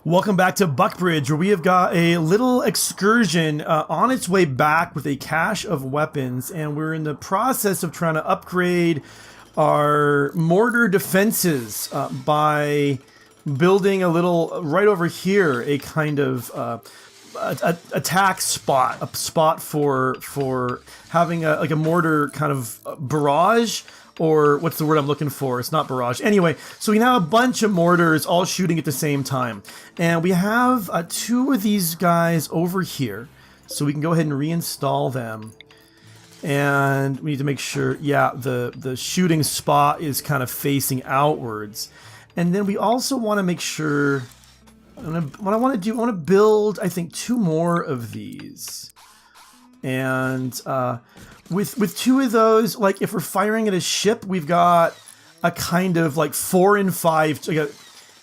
Welcome back to Buckbridge, where we have got a little excursion on its way back with a cache of weapons, and we're in the process of trying to upgrade our mortar defenses by building a little, right over here, a kind of attack spot, a spot for having a mortar kind of barrage. Or what's the word I'm looking for? It's not barrage. Anyway, so we now have a bunch of mortars all shooting at the same time. And we have two of these guys over here. So we can go ahead and reinstall them. And we need to make sure, yeah, the shooting spot is kind of facing outwards. And then we also want to make sure, what I want to build, I think, two more of these. And with two of those, like if we're firing at a ship, we've got a kind of like 4 in 5, like a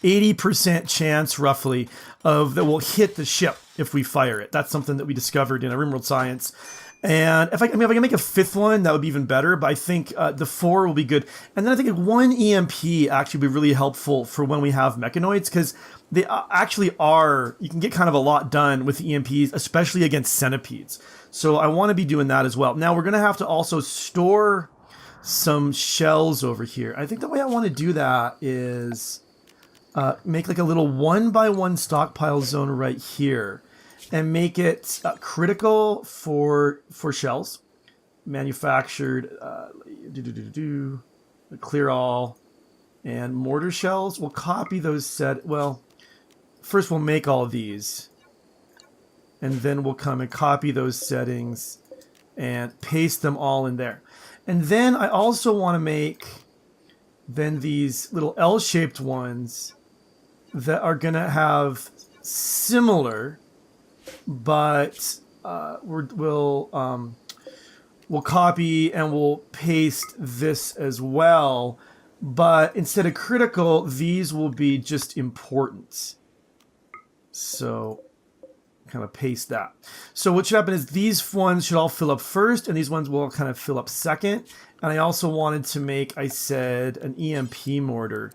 80% chance roughly of that we'll hit the ship if we fire it. That's something that we discovered in a RIMWORLD science. And if I can make a fifth one, that would be even better. But I think the 4 will be good. And then I think 1 EMP actually would be really helpful for when we have mechanoids, because they actually are, you can get kind of a lot done with EMPs, especially against centipedes. So I want to be doing that as well. Now we're going to have to also store some shells over here. I think the way I want to do that is make like a little 1x1 stockpile zone right here and make it critical for shells. Manufactured, clear all, and mortar shells. We'll copy those first we'll make all of these. And then we'll come and copy those settings and paste them all in there. And then I also want to make then these little L-shaped ones that are going to have similar, but we'll copy and we'll paste this as well. But instead of critical, these will be just important. So kind of paste that. So what should happen is these ones should all fill up first, and these ones will kind of fill up second. And I also wanted to make, I said, an EMP mortar.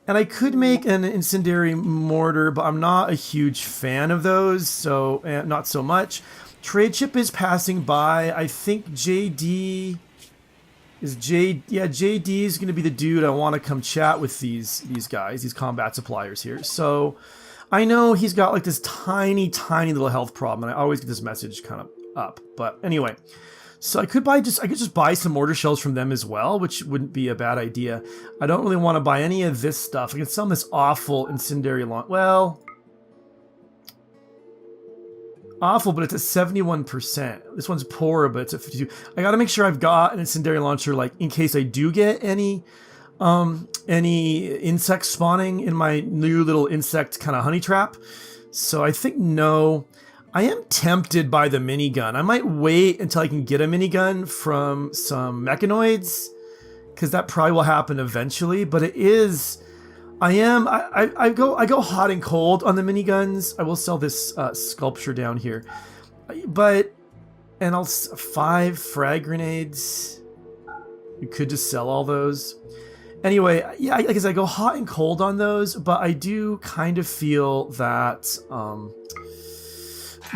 And I could make an incendiary mortar, but I'm not a huge fan of those, so not so much. Trade ship is passing by. I think JD is JD is going to be the dude I want to come chat with these guys, these combat suppliers here. So I know he's got like this tiny little health problem, and I always get this message kind of up. But anyway, so I could just buy some mortar shells from them as well, which wouldn't be a bad idea. I don't really want to buy any of this stuff. I can sell this awful incendiary launch. Well, awful, but it's at 71%. This one's poor, but it's at 52. I got to make sure I've got an incendiary launcher, like in case I do get any insects spawning in my new little insect kind of honey trap. So I think no. I am tempted by the minigun. I might wait until I can get a minigun from some mechanoids, because that probably will happen eventually. But it is, I go hot and cold on the miniguns. I will sell this sculpture down here, and I'll 5 frag grenades. You could just sell all those. Anyway, yeah, I guess I go hot and cold on those, but I do kind of feel that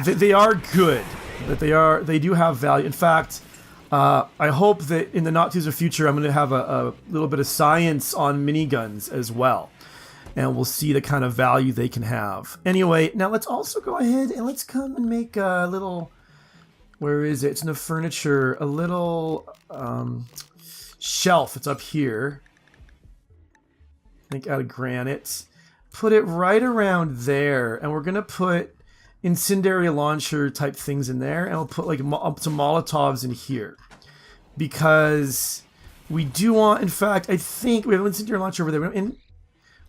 they are good, that they do have value. In fact, I hope that in the not too distant future, I'm going to have a little bit of science on miniguns as well, and we'll see the kind of value they can have. Anyway, now let's also go ahead and let's come and make a little, where is it? It's in the furniture, a little shelf. It's up here. I think out of granite. Put it right around there, and we're gonna put incendiary launcher type things in there, and I'll put like up some Molotovs in here, because we do want. In fact, I think we have an incendiary launcher over there, and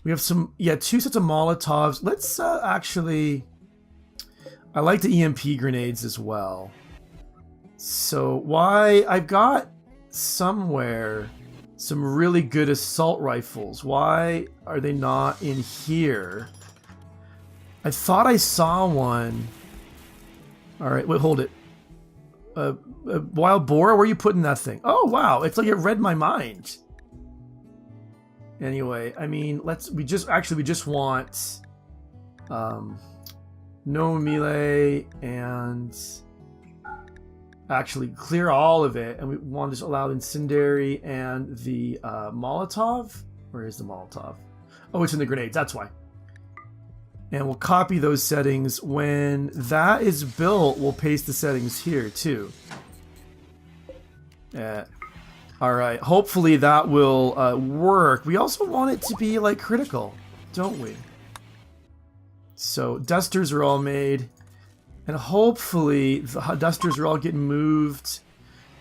we have some 2 sets of Molotovs. Let's actually. I like the EMP grenades as well. So I've got somewhere some really good assault rifles. Why are they not in here? I thought I saw one. All right, wait, hold it. A wild boar? Where are you putting that thing? Oh, wow, it's like it read my mind. Anyway, I mean, we just want No melee, and actually clear all of it, and we want to just allow incendiary and the Molotov. Where is the Molotov? Oh, it's in the grenades, that's why. And we'll copy those settings. When that is built, we'll paste the settings here too. Alright, hopefully that will work. We also want it to be like critical, don't we? So dusters are all made. And hopefully the dusters are all getting moved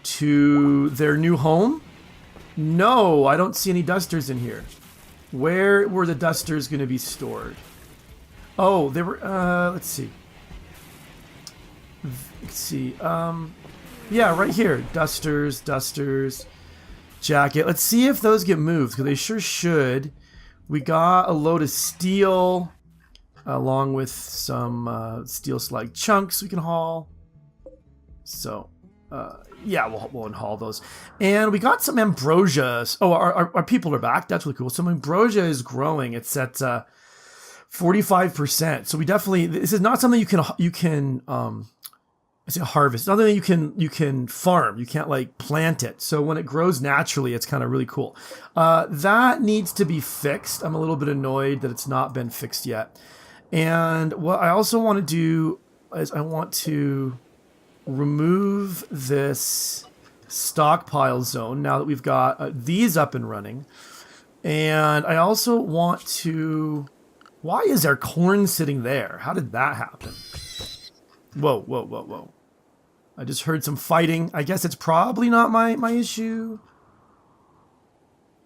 to their new home. No, I don't see any dusters in here. Where were the dusters going to be stored? Oh, they were, let's see. Yeah, right here. Dusters, jacket. Let's see if those get moved, because they sure should. We got a load of steel, along with some steel slag chunks we can haul. So, yeah, we'll haul those. And we got some ambrosia. Oh, our people are back. That's really cool. Some ambrosia is growing. It's at 45%. So we definitely, this is not something you can I say harvest. It's not something you can farm. You can't like plant it. So when it grows naturally, it's kind of really cool. That needs to be fixed. I'm a little bit annoyed that it's not been fixed yet. And what I also want to do is I want to remove this stockpile zone now that we've got these up and running. And I also want to... Why is there corn sitting there? How did that happen? Whoa. I just heard some fighting. I guess it's probably not my issue.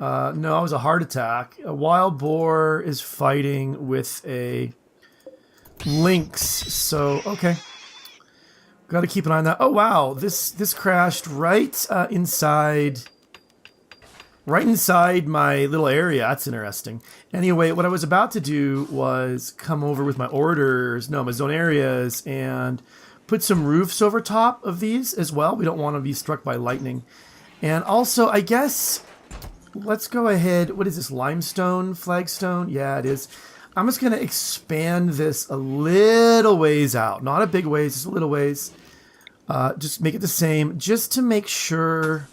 No, it was a heart attack. A wild boar is fighting with a lynx. So, okay. Got to keep an eye on that. Oh, wow. This crashed right inside my little area. That's interesting. Anyway, what I was about to do was come over with my my zone areas, and put some roofs over top of these as well. We don't want to be struck by lightning. And also, I guess, let's go ahead. What is this, limestone flagstone? Yeah, it is. I'm just going to expand this a little ways out. Not a big ways, just a little ways. Just make it the same, just to make sure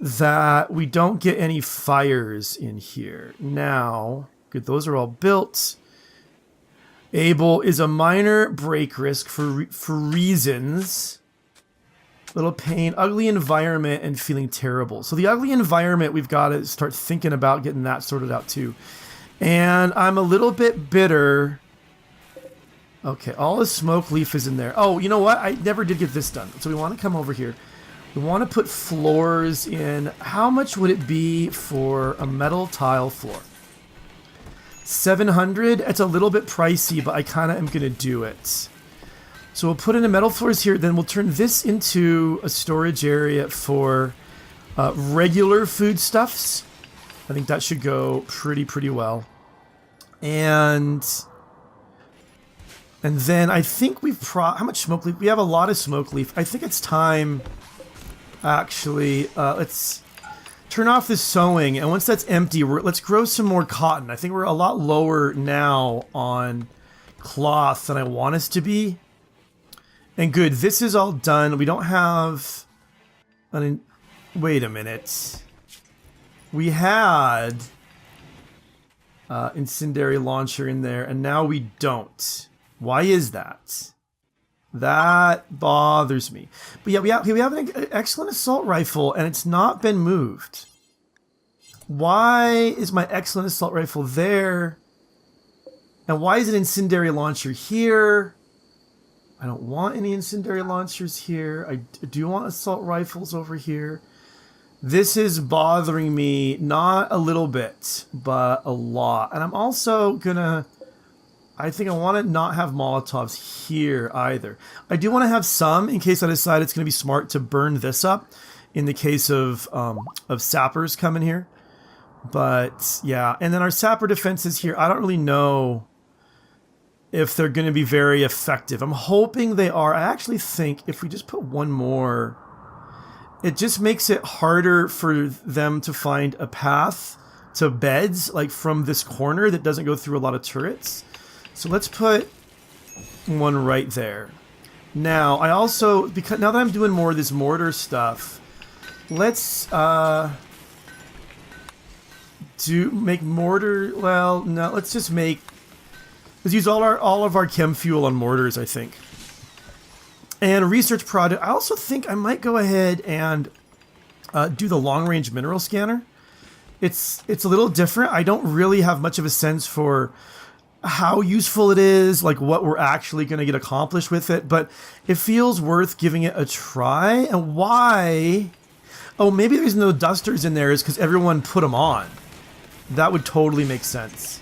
that we don't get any fires in here. Now, good, those are all built. Able is a minor break risk for reasons. Little pain, ugly environment, and feeling terrible. So the ugly environment, we've got to start thinking about getting that sorted out too. And I'm a little bit bitter. Okay, all the smoke leaf is in there. Oh, you know what? I never did get this done. So we want to come over here. We want to put floors in. How much would it be for a metal tile floor? 700? It's a little bit pricey, but I kind of am going to do it. So we'll put in the metal floors here. Then we'll turn this into a storage area for regular foodstuffs. I think that should go pretty well. And then I think we've how much smoke leaf? We have a lot of smoke leaf. I think it's time... Actually, let's turn off this sewing, and once that's empty, let's grow some more cotton. I think we're a lot lower now on cloth than I want us to be. And good, this is all done. We don't have... wait a minute. We had incendiary launcher in there, and now we don't. Why is that? That bothers me. But yeah, we have an excellent assault rifle, and it's not been moved. Why is my excellent assault rifle there? And why is an incendiary launcher here? I don't want any incendiary launchers here. I do want assault rifles over here. This is bothering me, not a little bit, but a lot. And I'm also gonna... I think I want to not have Molotovs here either. I do want to have some in case I decide it's going to be smart to burn this up in the case of sappers coming here. But yeah, and then our sapper defenses here, I don't really know if they're going to be very effective. I'm hoping they are. I actually think if we just put one more, it just makes it harder for them to find a path to beds, like from this corner that doesn't go through a lot of turrets. So let's put one right there. Now, I also, because now that I'm doing more of this mortar stuff, let's make mortar. Well, no, let's use all of our chem fuel on mortars, I think. And a research project. I also think I might go ahead and do the long-range mineral scanner. It's a little different. I don't really have much of a sense for how useful it is, like what we're actually going to get accomplished with it, but it feels worth giving it a try. And why? Oh, maybe there's no dusters in there is because everyone put them on. That would totally make sense.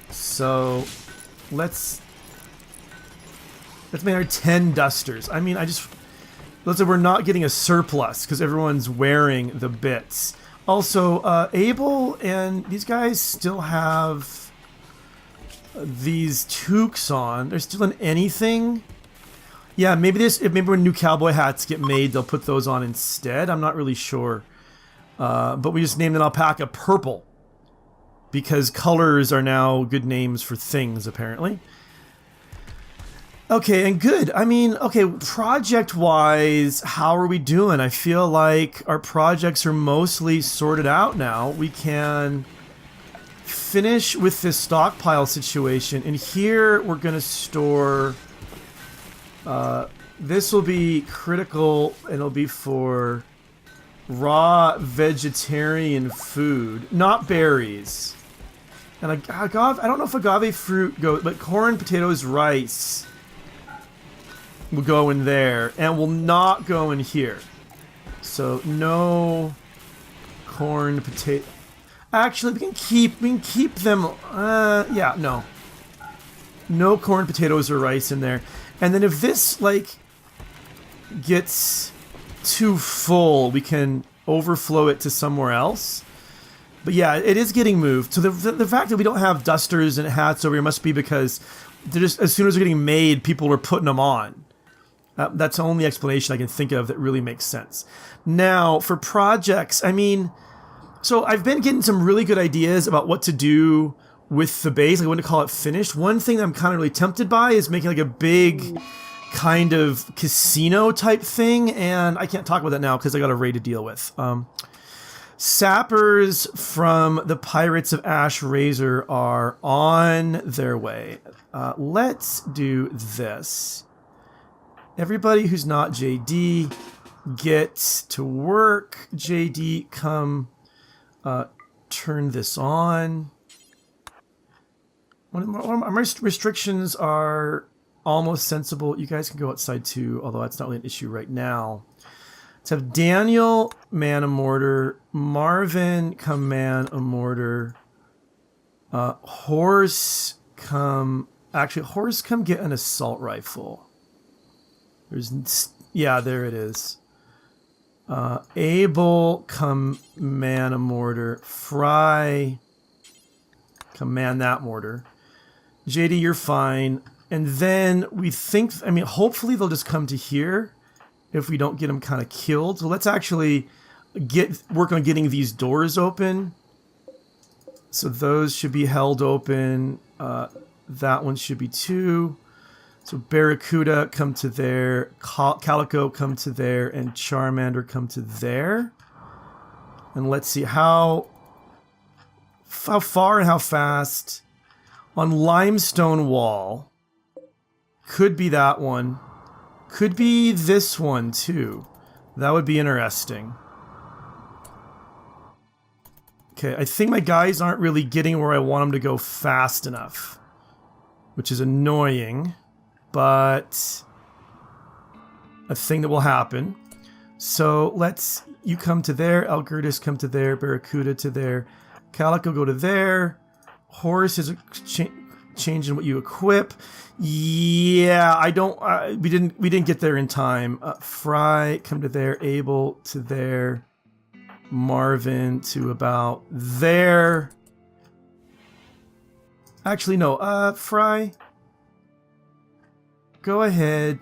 So let's make our 10 dusters. I mean, let's say we're not getting a surplus because everyone's wearing the bits. Also, Abel and these guys still have these toques on. They're still in anything. Yeah, maybe when new cowboy hats get made, they'll put those on instead. I'm not really sure. But we just named an alpaca purple because colors are now good names for things, apparently. Okay, and good. I mean, okay, project-wise, how are we doing? I feel like our projects are mostly sorted out now. We can finish with this stockpile situation, and here we're going to store... this will be critical, and it'll be for raw vegetarian food, not berries. And agave, I don't know if agave fruit goes, but corn, potatoes, rice will go in there, and will not go in here. So no corn, potato. Actually, we can keep them. Yeah, no. No corn, potatoes, or rice in there. And then if this like gets too full, we can overflow it to somewhere else. But yeah, it is getting moved. So the fact that we don't have dusters and hats over here must be because they're just, as soon as they're getting made, people are putting them on. That's the only explanation I can think of that really makes sense. Now, for projects, I mean, so I've been getting some really good ideas about what to do with the base. Like, I want to call it finished. One thing that I'm kind of really tempted by is making like a big kind of casino type thing. And I can't talk about that now because I got a raid to deal with. Sappers from the Pirates of Ash Razor are on their way. Let's do this. Everybody who's not JD, get to work. JD, come turn this on. My restrictions are almost sensible. You guys can go outside too, although that's not really an issue right now. Let's have Daniel man a mortar, Marvin come man a mortar, Horse come get an assault rifle. Yeah, there it is. Abel come man a mortar, Fry come man that mortar. JD, you're fine. And then we think, I mean, hopefully they'll just come to here if we don't get them kind of killed. So let's actually work on getting these doors open. So those should be held open. That one should be too. So Barracuda come to there, Calico come to there, and Charmander come to there. And let's see how far and how fast. On Limestone Wall, could be that one. Could be this one too. That would be interesting. Okay, I think my guys aren't really getting where I want them to go fast enough, which is annoying, but a thing that will happen. So you come to there, Algertis come to there, Barracuda to there, Calico go to there, Horse is changing what you equip. Yeah, we didn't get there in time. Fry come to there, Abel to there, Marvin to about there. Actually, no. Fry, go ahead.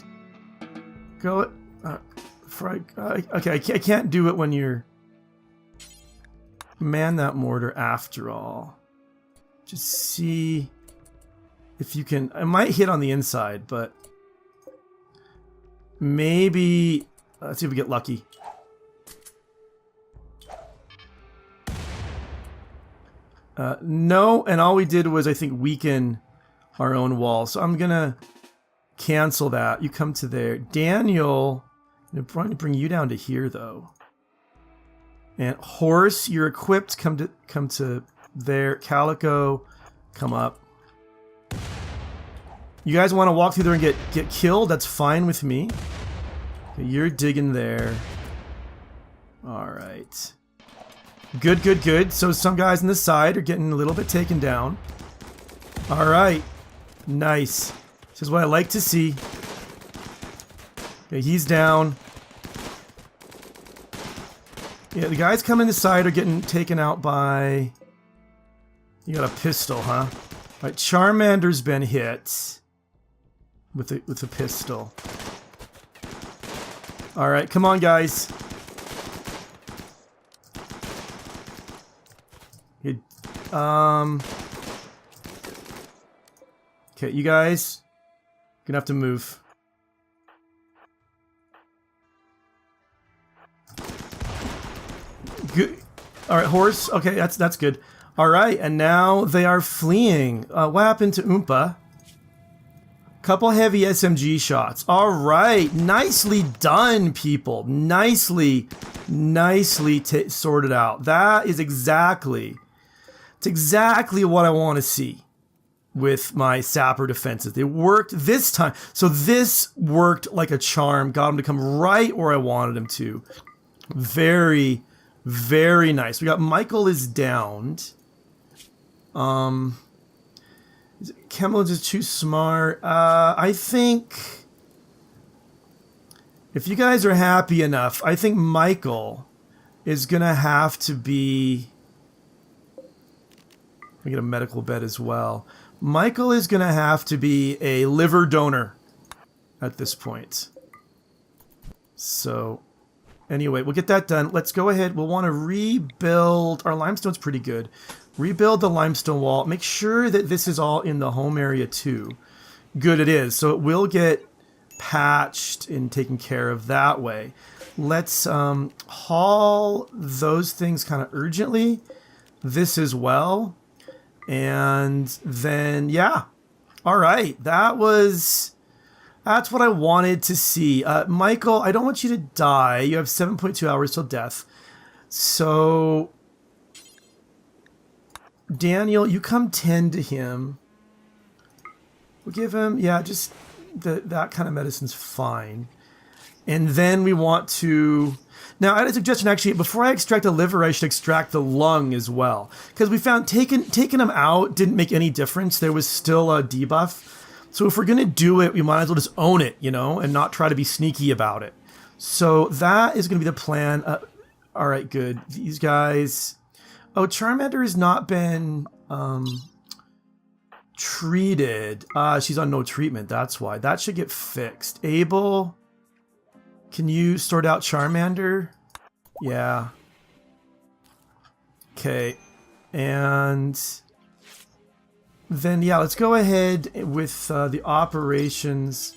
Fry. Okay, I can't do it when you're. man that mortar after all. Just see if you can... I might hit on the inside, but maybe... let's see if we get lucky. No, and all we did was, I think, weaken our own wall. So I'm going to cancel that. You come to there. Daniel, I'm going to bring you down to here, though. And Horse, you're equipped. Come to there. Calico, come up. You guys want to walk through there and get killed? That's fine with me. Okay, you're digging there. All right. Good, good, good. So some guys on the side are getting a little bit taken down. All right. Nice. This is what I like to see. Okay, he's down. Yeah, the guys coming this side are getting taken out by... You got a pistol, huh? All right, Charmander's been hit with a pistol. All right, come on, guys. Okay, you guys gonna have to move. Good. All right, Horse. Okay, that's good. All right, and now they are fleeing. What happened to Oompa? Couple heavy SMG shots. All right, nicely done, people. Nicely sorted out. That is exactly... It's exactly what I want to see with my Sapper defenses. They worked this time. So this worked like a charm. Got him to come right where I wanted him to. Very, very nice. We got Michael is downed. Kemelin is too smart. I think if you guys are happy enough, I think Michael is going to have to be... We get a medical bed as well. Michael is going to have to be a liver donor at this point. So, anyway, we'll get that done. Let's go ahead. We'll want to rebuild. Our limestone's pretty good. Rebuild the limestone wall. Make sure that this is all in the home area too. Good, it is. So it will get patched and taken care of that way. Let's haul those things kind of urgently. This as well. And then, yeah. All right. That's what I wanted to see. Michael, I don't want you to die. You have 7.2 hours till death. So, Daniel, you come tend to him. We'll give him, yeah, just that kind of medicine's fine. And then we want to... Now, I had a suggestion, actually, before I extract the liver, I should extract the lung as well. Because we found taking them out didn't make any difference. There was still a debuff. So if we're going to do it, we might as well just own it, you know, and not try to be sneaky about it. So that is going to be the plan. All right, good. These guys... Oh, Charmander has not been treated. She's on no treatment, that's why. That should get fixed. Abel... Can you sort out Charmander? Yeah. Okay. And then, yeah, let's go ahead with the operations.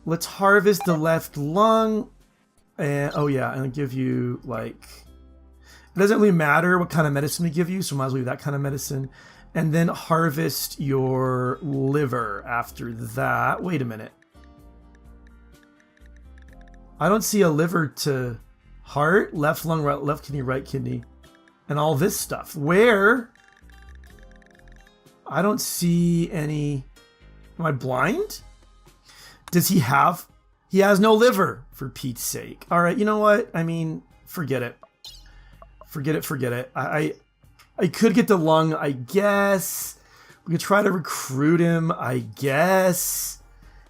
Let's harvest the left lung. And, oh, yeah, and give you, like... It doesn't really matter what kind of medicine we give you, so might as well do that kind of medicine. And then harvest your liver after that. Wait a minute. I don't see a liver to heart, left lung, left kidney, right kidney, and all this stuff. Where? I don't see any... Am I blind? Does he have... He has no liver, for Pete's sake. All right, you know what? I mean, forget it. Forget it. I could get the lung, I guess. We could try to recruit him, I guess.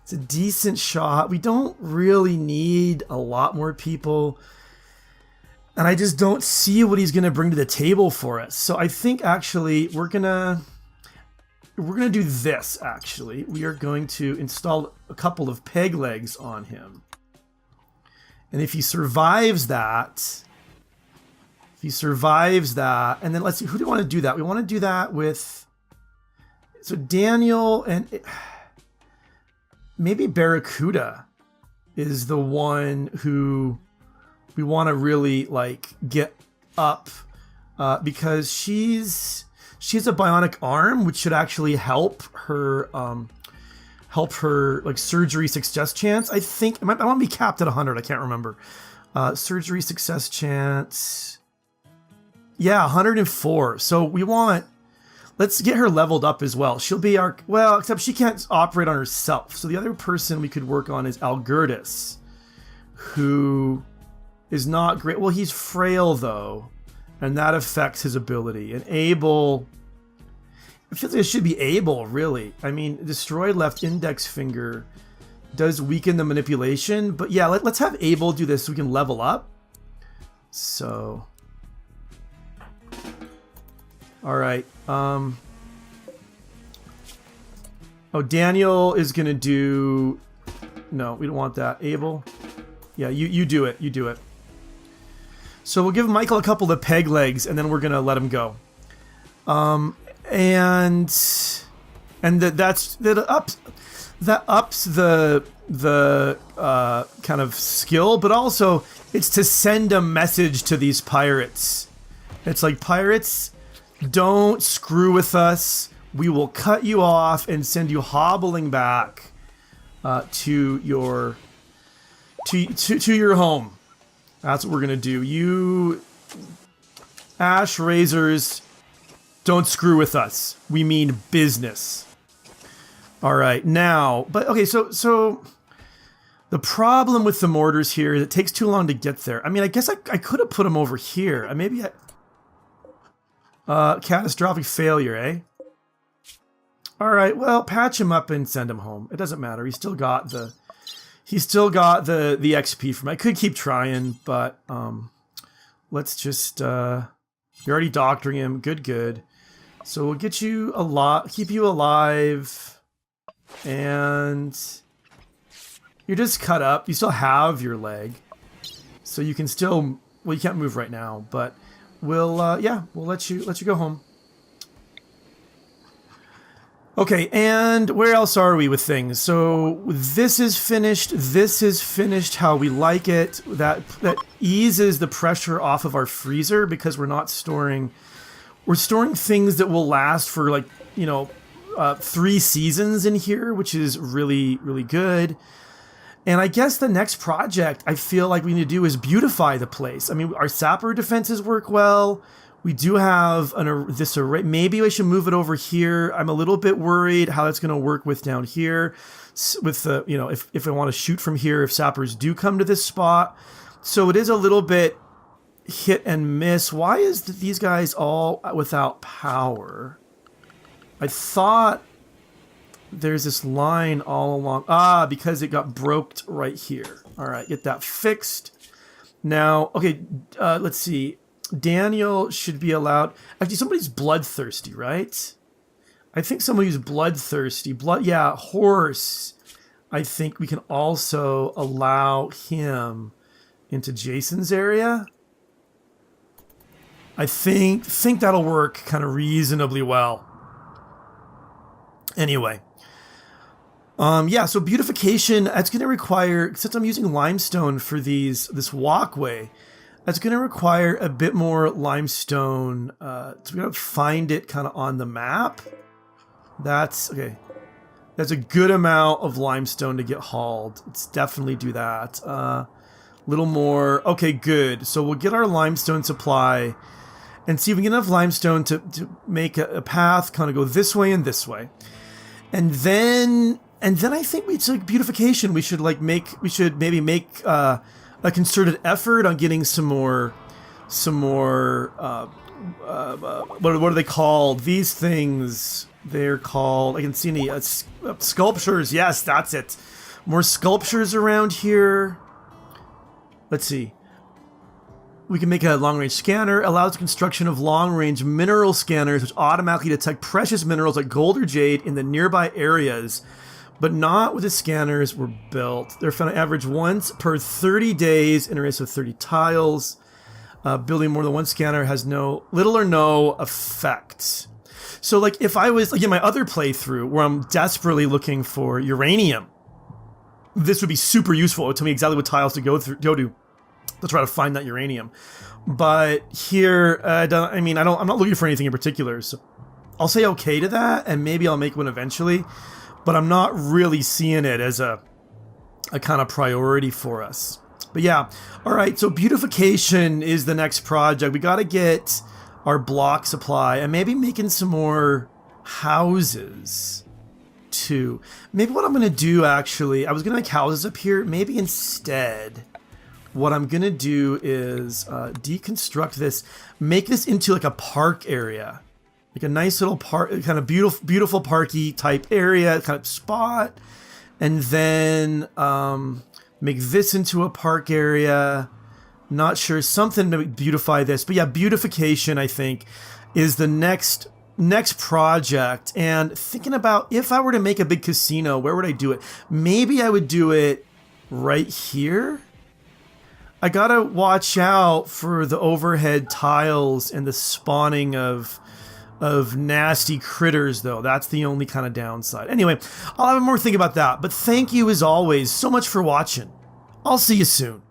It's a decent shot. We don't really need a lot more people. And I just don't see what he's going to bring to the table for us. So I think actually we're going to do this, actually. We are going to install a couple of peg legs on him. And if he survives that, He survives that. And then let's see, who do we want to do that? We want to do that with... So Daniel and... Maybe Barracuda is the one who we want to really like get up because she has a bionic arm, which should actually help her like surgery success chance. I think I want to be capped at 100. I can't remember. Surgery success chance. Yeah, 104. So let's get her leveled up as well. She'll be our, well, except she can't operate on herself. So the other person we could work on is Algertis, who is not great. Well, he's frail though, and that affects his ability. And Abel, I feel like it should be Abel, really. I mean, destroyed left index finger does weaken the manipulation, but yeah, let's have Abel do this so we can level up. So, all right. Oh, Daniel is gonna do. No, we don't want that. Abel, yeah, you do it. You do it. So we'll give Michael a couple of peg legs, and then we're gonna let him go. And that ups the kind of skill, but also it's to send a message to these pirates. It's like, pirates, don't screw with us. We will cut you off and send you hobbling back to your home. That's what we're gonna do. You ash razors, don't screw with us. We mean business. All right, now, but okay, so the problem with the mortars here is it takes too long to get there. I mean, I guess I could have put them over here. Catastrophic failure, eh? All right, well, patch him up and send him home. It doesn't matter. He's still got the XP from. I could keep trying, but let's just you're already doctoring him. Good. So we'll get you keep you alive, and you're just cut up. You still have your leg, so you can still. Well, you can't move right now, but we'll let you go home. Okay, and where else are we with things? So this is finished. This is finished how we like it. That eases the pressure off of our freezer because we're not storing. We're storing things that will last for 3 seasons in here, which is really, really good. And I guess the next project I feel like we need to do is beautify the place. I mean, our Sapper defenses work well. We do have this array. Maybe I should move it over here. I'm a little bit worried how that's going to work with down here. With the, if I want to shoot from here, if Sappers do come to this spot. So it is a little bit hit and miss. Why is these guys all without power? I thought there's this line all along. Because it got broked right here. All right, get that fixed. Now, okay, let's see. Daniel should be allowed. Actually, somebody's bloodthirsty, right? I think somebody who's bloodthirsty. Horse. I think we can also allow him into Jason's area. I think that'll work kind of reasonably well. Anyway. So beautification, that's going to require, since I'm using limestone for this walkway, that's going to require a bit more limestone. So we're going to find it kind of on the map. That's, okay. That's a good amount of limestone to get hauled. Let's definitely do that. Little more. Okay, good. So we'll get our limestone supply and see if we get enough limestone to make a path kind of go this way and this way. And then I think it's like beautification. We should maybe make a concerted effort on getting some more what are they called? These things, they're called, I can see any sculptures. Yes, that's it. More sculptures around here. Let's see. We can make a long-range scanner, allows the construction of long-range mineral scanners which automatically detect precious minerals like gold or jade in the nearby areas, but not with the scanners were built. They're found on average once per 30 days in a radius of 30 tiles. Building more than one scanner has little or no effect. So like if I was like in my other playthrough where I'm desperately looking for uranium, this would be super useful. It would tell me exactly what tiles to go to to try to find that uranium. But here, I'm not looking for anything in particular. So I'll say okay to that, and maybe I'll make one eventually. But I'm not really seeing it as a kind of priority for us. But yeah, all right. So beautification is the next project. We got to get our block supply and maybe making some more houses too. Maybe what I'm going to do actually, I was going to make houses up here. Maybe instead, what I'm going to do is deconstruct this, make this into like a park area. Like a nice little park, kind of beautiful parky type area, kind of spot. And then make this into a park area. Not sure, something to beautify this. But yeah, beautification, I think, is the next project. And thinking about if I were to make a big casino, where would I do it? Maybe I would do it right here. I gotta watch out for the overhead tiles and the spawning of nasty critters, though. That's the only kind of downside. Anyway, I'll have more think about that. But thank you, as always, so much for watching. I'll see you soon.